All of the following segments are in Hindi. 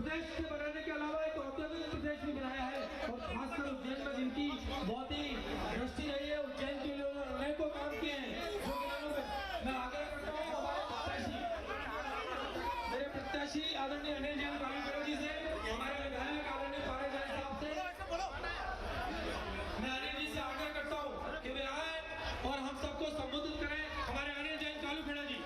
प्रदेश के बनाने के अलावा एक औद्योगिक प्रदेश भी बनाया है, और खासकर उज्जैन में जिनकी बहुत ही दृष्टि रही है, उज्जैन के लिए उन्होंने अनेकों काम किए हैं। मैं आग्रह करता हूँ हमारे मेरे प्रत्याशी आदरणीय अनिल जैन कालूखेड़ा जी से, हमारे विधायक आदरणीय पारेश साहब से, मैं अनिल जी से आग्रह करता हूँ कि वे आए और हम सबको संबोधित करें। हमारे अनिल जैन कालूखेड़ा जी।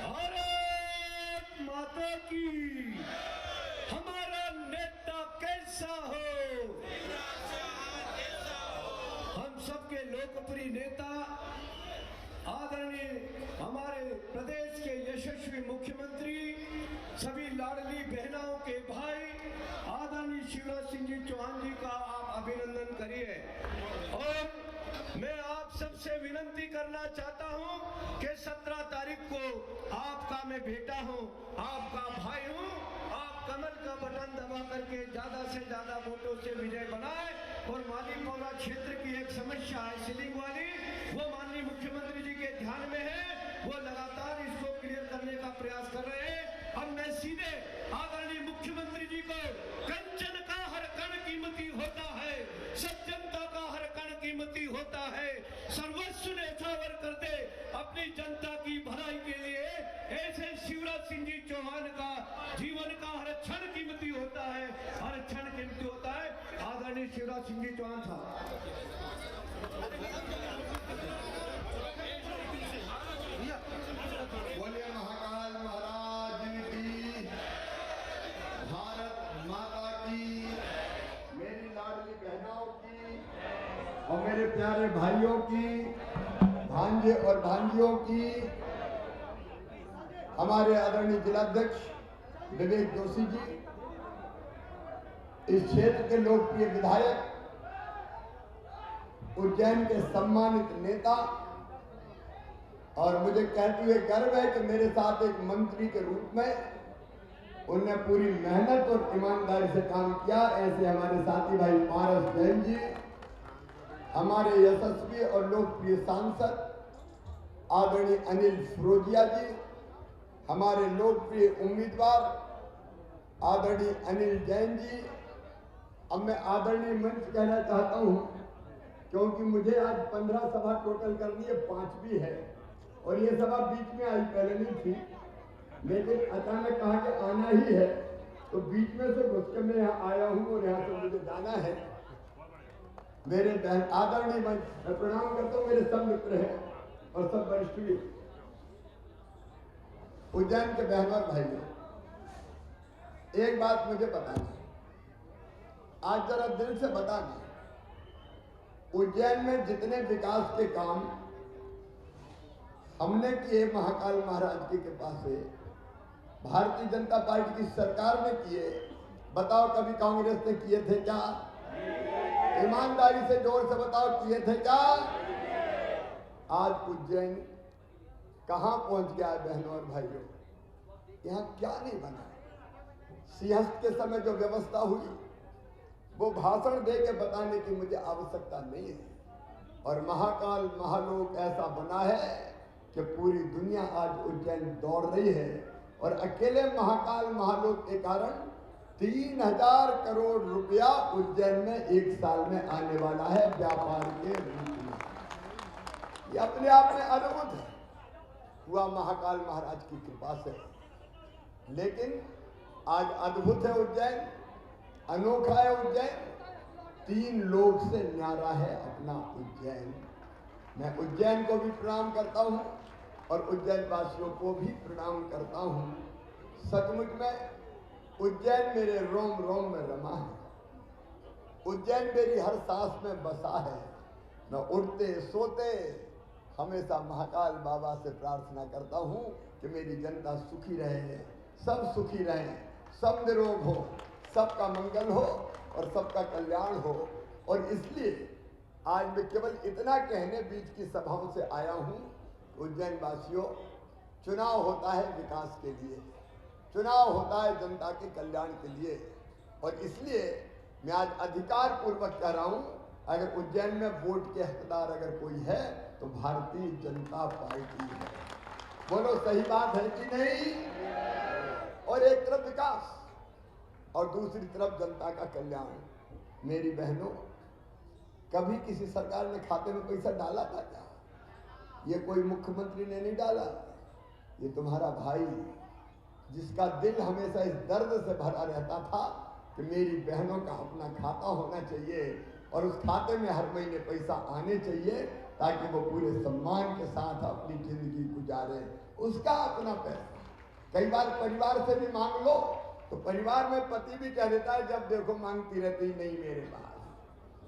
भारत माता की, हमारा नेता कैसा हो, हम सबके लोकप्रिय नेता आदरणीय हमारे प्रदेश के यशस्वी मुख्यमंत्री, सभी लाडली बहनों के भाई आदरणीय शिवराज सिंह जी चौहान जी का आप अभिनंदन करिए। और मैं आप सबसे विनती करना चाहता हूं कि 17 तारीख को आपका मैं बेटा हूं, आपका भाई हूं, आप कमल का बटन दबा करके ज्यादा से ज्यादा वोटों से विजय बनाए। और मालीपौरा क्षेत्र की एक समस्या है सीलिंग वाली, वो माननीय मुख्यमंत्री जी के ध्यान में है, वो लगातार इसको क्लियर करने का प्रयास कर रहे हैं। अब मैं सीधे आदरणीय मुख्यमंत्री जी को, कंचन का हर कण कीमती होता है, सज्जनता का हर कण कीमती होता है, सर्वस्व न्यौछावर कर दे अपनी जनता की भलाई के लिए, ऐसे शिवराज सिंह जी चौहान का जीवन का हर क्षण कीमती होता है, हर क्षण कीमती होता है। आदरणीय शिवराज सिंह जी चौहान साहब। बोलिए महाकाल महाराज की, भारत माता की, मेरी लाडली बहनों की और मेरे प्यारे भाइयों की, भांजे और भांजियों की, हमारे आदरणीय जिलाध्यक्ष विवेक जोशी जी, इस क्षेत्र के लोकप्रिय विधायक, उज्जैन के सम्मानित नेता, और मुझे कहते हुए गर्व है कि मेरे साथ एक मंत्री के रूप में उनने पूरी मेहनत और ईमानदारी से काम किया। ऐसे हमारे साथी भाई पारस जैन जी, हमारे यशस्वी और लोकप्रिय सांसद आदरणीय अनिल फिरोजिया जी, हमारे लोकप्रिय उम्मीदवार आदरणीय अनिल जैन जी। अब मैं आदरणीय मंच कहना चाहता हूं, क्योंकि मुझे आज 15 सभा टोटल करनी है, 5 भी है, और ये सभा बीच में आई, पहले नहीं थी, लेकिन अचानक कहा कि आना ही है, तो बीच में से घुस के मैं यहाँ आया हूँ और यहाँ से मुझे जाना है। मेरे बहन आदरणीय मंच, मैं प्रणाम करता हूँ, मेरे सब मित्र हैं और सब वरिष्ठ भी, उज्जैन के बहन और भाइयों, एक बात मुझे बताना, आज जरा दिल से बताना, उज्जैन में जितने विकास के काम हमने किए महाकाल महाराज की कृपा से, भारतीय जनता पार्टी की सरकार ने किए, बताओ कभी कांग्रेस ने किए थे क्या? ईमानदारी से जोर से बताओ, किए थे क्या? आज उज्जैन कहां पहुंच गया है बहनों और भाइयों? यहां क्या नहीं बना? सिंहस्थ के समय जो व्यवस्था हुई, वो भाषण दे के बताने की मुझे आवश्यकता नहीं है। और महाकाल महालोक ऐसा बना है कि पूरी दुनिया आज उज्जैन दौड़ रही है, और अकेले महाकाल महालोक के कारण 3000 करोड़ रुपया उज्जैन में एक साल में आने वाला है व्यापार के रूप में। ये अपने आप में अद्भुत है, हुआ महाकाल महाराज की कृपा से। लेकिन आज अद्भुत है उज्जैन, अनोखा है उज्जैन, 3 लोक से न्यारा है अपना उज्जैन। मैं उज्जैन को भी प्रणाम करता हूं और उज्जैन वासियों को भी प्रणाम करता हूं। सचमुच में उज्जैन मेरे रोम रोम में रमा है, उज्जैन मेरी हर सांस में बसा है। मैं उठते सोते हमेशा महाकाल बाबा से प्रार्थना करता हूं कि मेरी जनता सुखी रहे, सब सुखी रहें, सब निरोग हो, सबका मंगल हो और सबका कल्याण हो। और इसलिए आज मैं केवल इतना कहने बीच की सभाओं से आया हूं, उज्जैन वासियों, चुनाव होता है विकास के लिए, चुनाव होता है जनता के कल्याण के लिए, और इसलिए मैं आज अधिकार पूर्वक कह रहा हूं, अगर उज्जैन में वोट के हकदार अगर कोई है तो भारतीय जनता पार्टी है। बोलो सही बात है कि नहीं? और एक तरफ विकास और दूसरी तरफ जनता का कल्याण। मेरी बहनों, कभी किसी सरकार ने खाते में पैसा डाला था क्या? ये कोई मुख्यमंत्री ने नहीं डाला, ये तुम्हारा भाई, जिसका दिल हमेशा इस दर्द से भरा रहता था कि मेरी बहनों का अपना खाता होना चाहिए और उस खाते में हर महीने पैसा आने चाहिए ताकि वो पूरे सम्मान के साथ अपनी जिंदगी गुजारे। उसका अपना पैसा। कई बार परिवार से भी मांग लो तो परिवार में पति भी कह देता है जब देखो मांगती रहती नहीं मेरे पास,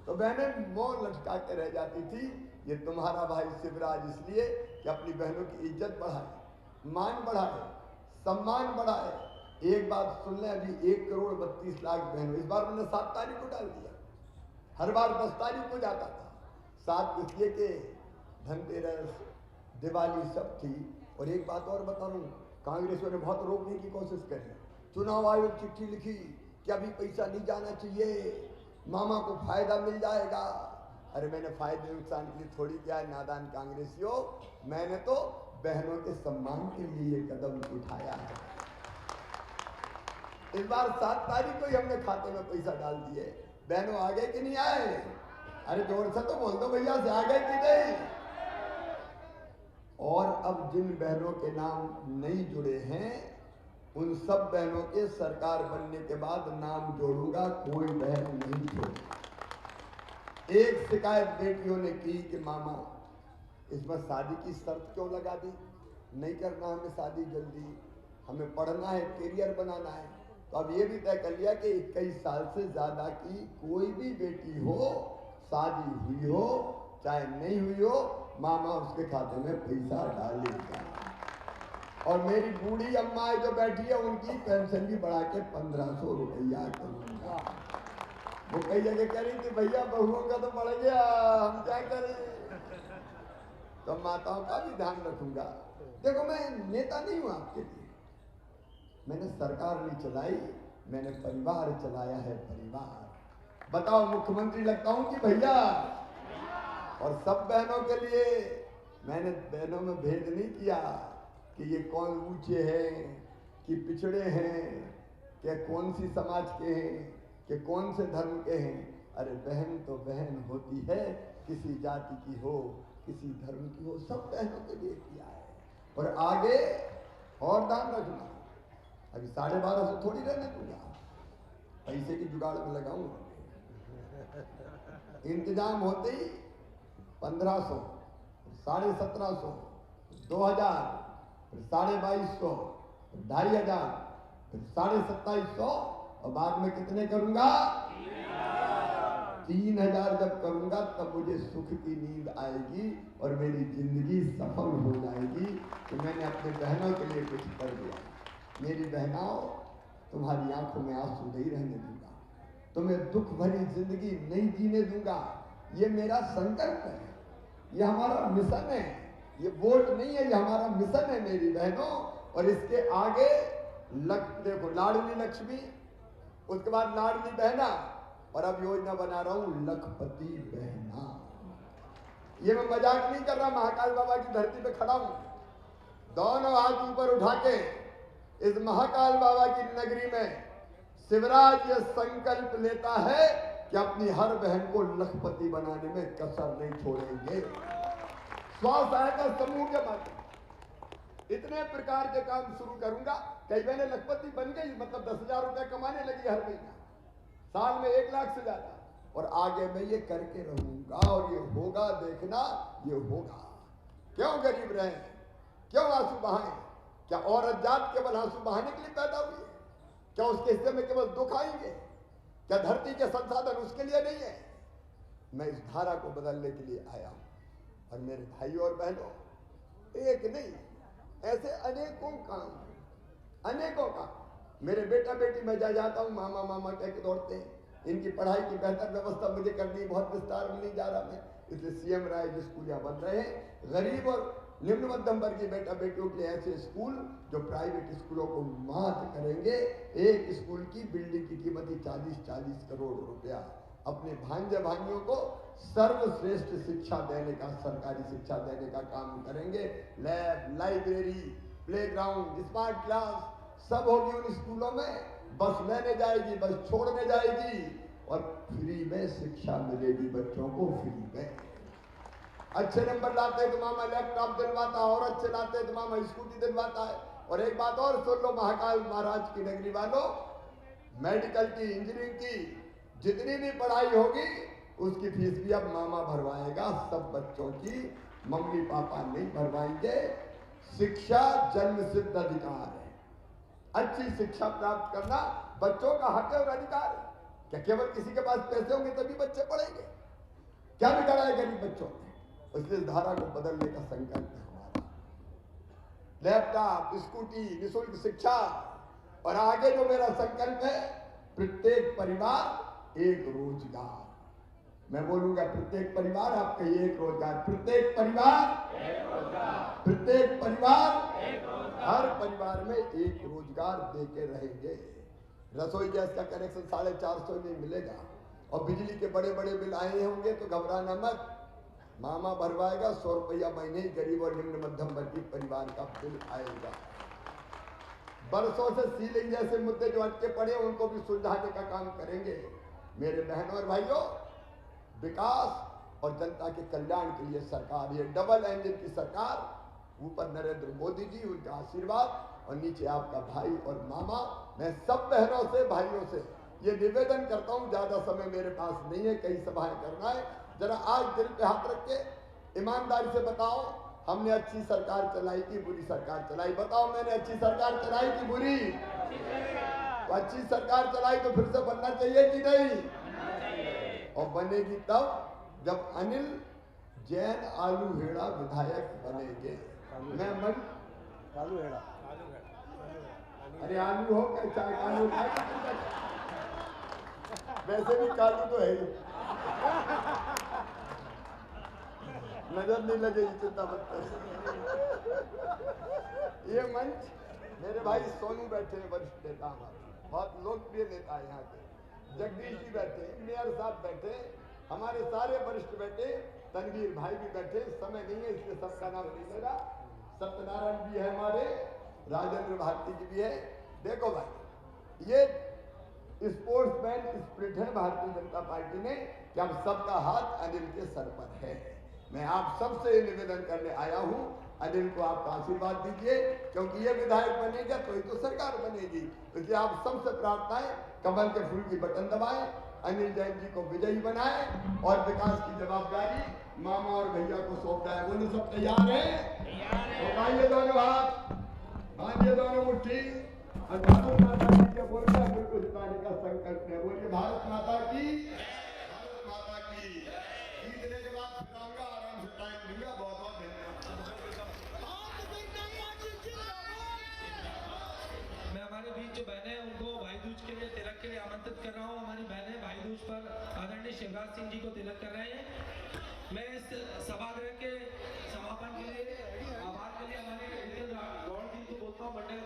तो बहनें मोह लटका के रह जाती थी। ये तुम्हारा भाई शिवराज इसलिए कि अपनी बहनों की इज्जत बढ़ाए, मान बढ़ाए, सम्मान बढ़ाए। एक बात सुन ले, अभी 1,32,00,000 बहनों, इस बार मैंने 7 तारीख को डाल दिया, हर बार 10 तारीख को जाता था। 7 इसलिए के धनतेरस, दिवाली सब थी। और एक बात और बता रहा हूँ, कांग्रेस ने बहुत रोकने की कोशिश करी, चुनाव आयोग चिट्ठी लिखी कि अभी पैसा नहीं जाना चाहिए, मामा को फायदा मिल जाएगा। अरे मैंने फायदे नुकसान के लिए थोड़ी किया है नादान कांग्रेसियों, मैंने तो बहनों के सम्मान के लिए कदम उठाया है। इस बार 7 तारीख को ही हमने खाते में पैसा डाल दिए। बहनों आ गए कि नहीं आए? अरे जोर से तो बोल दो भैया, से आ गए कि नहीं? और अब जिन बहनों के नाम नहीं जुड़े हैं उन सब बहनों के सरकार बनने के बाद नाम जोड़ूंगा, कोई बहन नहीं छोड़ी। एक शिकायत बेटियों ने की कि मामा इसमें शादी की शर्त क्यों लगा दी? नहीं करना हमें शादी जल्दी, हमें पढ़ना है, करियर बनाना है। तो अब ये भी तय कर लिया कि 21 साल से ज्यादा की कोई भी बेटी हो, शादी हुई हो चाहे नहीं हुई हो, मामा उसके खाते में पैसा डालेगा। और मेरी बूढ़ी अम्मा जो बैठी है उनकी पेंशन भी बढ़ा के 1500 रुपया करूंगा। वो कई जगह कह रही थी भैया बहुओं का तो बढ़ गया, हम क्या करें? तो माताओं का भी ध्यान रखूंगा। देखो मैं नेता नहीं हूं आपके लिए, मैंने सरकार नहीं चलाई, मैंने परिवार चलाया है। परिवार बताओ मुख्यमंत्री लगता हूं कि भैया? और सब बहनों के लिए मैंने बहनों में भेद नहीं किया कि ये कौन ऊंचे हैं कि पिछड़े हैं, कि कौन सी समाज के हैं, कि कौन से धर्म के हैं। अरे बहन तो बहन होती है, किसी जाति की हो, किसी धर्म की हो, सब बहनों के लिए किया है। और आगे और ध्यान रखना, अभी 12.5 थोड़ी रहने दूंगा, पैसे की जुगाड़ में लगाऊंगा। इंतजाम होते ही 1500, 1750, 2000, फिर 2250, 2500, फिर 2750 और बाद में कितने करूंगा? 3000 जब करूंगा तब मुझे सुख की नींद आएगी और मेरी जिंदगी सफल हो जाएगी कि मैंने अपने बहनों के लिए कुछ कर दिया। मेरी बहनों, तुम्हारी आंखों में आंसू नहीं रहने दूंगा, तुम्हें दुख भरी जिंदगी नहीं जीने दूंगा। ये मेरा संकल्प है, ये हमारा मिशन है, ये वोट नहीं है, ये हमारा मिशन है मेरी बहनों। और इसके आगे देखो, लाडली लक्ष्मी, उसके बाद लाडली बहना, और अब योजना बना रहा हूं लखपति बहना। ये मैं मजाक नहीं कर रहा, महाकाल बाबा की धरती पे खड़ा हूं, दोनों हाथ ऊपर उठा के इस महाकाल बाबा की नगरी में शिवराज ये संकल्प लेता है कि अपनी हर बहन को लखपति बनाने में कसर नहीं छोड़ेंगे। स्व सहायता समूह के माध्यम इतने प्रकार के काम शुरू करूंगा। कई बहनें लखपति बन गई, मतलब 10,000 रुपए कमाने लगी हर महीना, साल में 1 लाख से ज्यादा। और आगे मैं ये करके रहूंगा और ये होगा, देखना ये होगा। क्यों गरीब रहे, क्यों आंसू बहाएं? क्या औरत जात केवल आंसू बहाने के लिए पैदा हुई है? क्या उसके हिस्से में केवल दुख आएंगे? क्या धरती के संसाधन उसके लिए नहीं है? मैं इस धारा को बदलने के लिए आया हूं। और मेरे भाई और बहनों, एक नहीं, ऐसे अनेकों काम, अनेकों काम। मेरे बेटा बेटी मैं जाता हूं, मामा मामा कह के दौड़ते हैं। इनकी पढ़ाई की बेहतर व्यवस्था मुझे करनी, बहुत विस्तार में नहीं जा रहा मैं, इसलिए सीएम राय स्कूल यहाँ बन रहे हैं। गरीब और निम्न मध्यम वर्ग के बेटा बेटियों के लिए ऐसे स्कूल जो प्राइवेट स्कूलों को मात करेंगे। एक स्कूल की बिल्डिंग की कीमत ही 40-40 करोड़ रुपया। अपने भांजे भाइयों को सर्वश्रेष्ठ शिक्षा देने का, सरकारी शिक्षा देने का काम करेंगे। Lab, library, playground, smart class सब होगी उन स्कूलों में। बस लेने जाएगी, बस छोड़ने जाएगी और फ्री में शिक्षा मिलेगी बच्चों को, फ्री में। अच्छे नंबर लाते हैं तो मामा लैपटॉप दिलवाता है, और अच्छे लाते हैं तो मामा स्कूटी दिलवाता है। और एक बात और सुन लो महाकाल महाराज की नगरी वालों, मेडिकल की, इंजीनियरिंग की जितनी भी पढ़ाई होगी उसकी फीस भी अब मामा भरवाएगा। सब बच्चों की मम्मी पापा नहीं भरवाएंगे। शिक्षा जन्म सिद्ध अधिकार है। अच्छी शिक्षा प्राप्त करना बच्चों का हक है और अधिकार है। क्या केवल किसी के पास पैसे होंगे तभी बच्चे पढ़ेंगे? क्या बिगाड़ा है गरीब बच्चों ने? इसलिए इस धारा को बदलने का संकल्प है हमारा। लैपटॉप, स्कूटी, निःशुल्क शिक्षा, और आगे जो मेरा संकल्प है, प्रत्येक परिवार एक रोजगार। मैं बोलूंगा प्रत्येक परिवार, आप कहिए एक रोजगार। प्रत्येक परिवार एक रोजगार, प्रत्येक परिवार एक रोजगार, हर परिवार में एक रोजगार देके रहेंगे। रसोई गैस का कनेक्शन 450 में मिलेगा, और बिजली के बड़े बड़े बिल आए होंगे तो घबराना मत, मामा भरवाएगा। 100 रुपया महीने ही गरीब और निम्न मध्यम वर्गीय परिवार का बिल आएगा। बरसों से सीलिंग जैसे मुद्दे जो अटके पड़े उनको भी सुलझाने का काम करेंगे। मेरे बहनों और भाइयों, विकास और जनता के कल्याण के लिए सरकार, ये डबल इंजन की सरकार, ऊपर नरेंद्र मोदी जी, उनका आशीर्वाद, और नीचे आपका भाई और मामा। मैं सब बहनों से, भाइयों से ये निवेदन करता हूं, ज्यादा समय मेरे पास नहीं है, कई सभाएं करना है। जरा आज दिल पे हाथ रख के ईमानदारी से बताओ, हमने अच्छी सरकार चलाई कि बुरी सरकार चलाई? बताओ, मैंने अच्छी सरकार चलाई कि बुरी? तो अच्छी सरकार चलाई तो फिर से बनना चाहिए कि नहीं? और बनेगी तब जब अनिल जैन आलू हेड़ा विधायक बनेंगे। मैं मन कालू हेड़ा, अरे आलू हो क्या, चाहे कालू वैसे भी कालू तो है ही, नजर नहीं लगेगी, चिंता मत करो। ये मंच मेरे भाई सोनू बैठे, वरिष्ठ नेता हमारे, बहुत लोकप्रिय नेता है यहाँ के। जगदीश जी बैठे, मेयर साहब बैठे, हमारे सारे वरिष्ठ बैठे, तनवीर भाई भी बैठे। समय नहीं है इसलिए सबका नाम नहीं ले रहा। सत्यनारायण भी है हमारे, राजेंद्र भारती जी भी है। देखो भाई, ये स्पोर्ट्समैन स्पिरिट है भारतीय जनता पार्टी ने कि हम सबका हाथ अनिल के सर पर है। मैं आप सबसे निवेदन करने आया हूं, अनिल को आपका आशीर्वाद दीजिए, क्योंकि ये विधायक बनेगा तो ही तो सरकार बनेगी। इसलिए आप सबसे प्रार्थना है, कमल के फूल की बटन दबाएं, अनिल जैन जी को विजयी बनाएं, और विकास की जवाबदारी मामा और भैया को सौंप दें। बोले सब तैयार है? उठाइए दोनों हाथ, बांधिए दोनों मुट्ठी, और भारत माता की के बोलकर अनिल को जिताने का संकल्प है। बोलिए भारत माता की, भारत माता की। जीतने के बाद फिर आऊंगा, आराम से टाइम दूंगा। बहुत बहुत धन्यवाद। मैं हमारे बीच जो बहनें हैं उनको भाई दूज के लिए, तिलक के लिए आमंत्रित कर रहा हूँ। हमारी बहनें भाई दूज पर आदरणीय शिवराज सिंह जी को तिलक कर रहे हैं। मैं इस सभागृह के समापन के लिए, आभार के लिए हमारे गौड़ जी को बोलता हूँ, मंडल